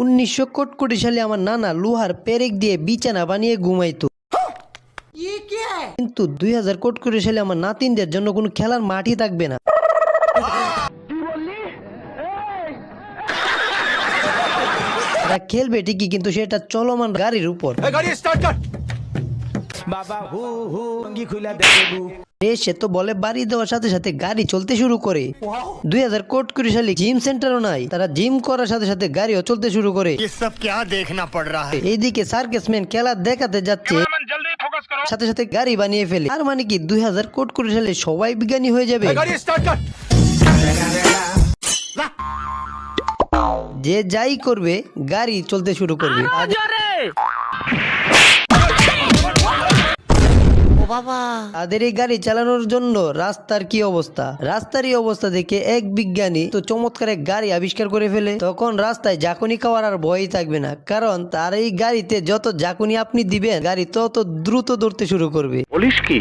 1900 কোটি সালে আমার নানা লোহার পেরেক দিয়ে বিছানা বানিয়ে ঘুমাইতো। কিন্তু 2000 কোটি সালে আমার নাতিনদের জন্য কোনো খেলার মাঠই থাকবে না। তারা খেলবে ঠিকই, কিন্তু সেটা চলমান গাড়ির উপর। সে তো বলে বাড়ি দেওয়ার সাথে সাথে গাড়ি চলতে শুরু করে। 2000 কোটি সালে জিম সেন্টারও নাই, তারা জিম করার সাথে সাথে গাড়িও চলতে শুরু করে। এইদিকে সার্কাসম্যান খেলা দেখাতে যাচ্ছে, সাথে সাথে গাড়ি বানিয়ে ফেলে। আর মানে কি 2000 কোটি সালে সবাই বিজ্ঞানী হয়ে যাবে। যে যাই করবে গাড়ি চলতে শুরু করবে। তাদের এই গাড়ি চালানোর জন্য রাস্তার কি অবস্থা। রাস্তার এই অবস্থা দেখে এক বিজ্ঞানী তো চমৎকার এক গাড়ি আবিষ্কার করে ফেলে। তখন রাস্তায় ঝাঁকুনি খাওয়ার আর ভয়ই থাকবে না, কারণ তার এই গাড়িতে যত ঝাঁকুনি আপনি দিবেন গাড়ি তত দ্রুত দৌড়তে শুরু করবে। বলিস কি?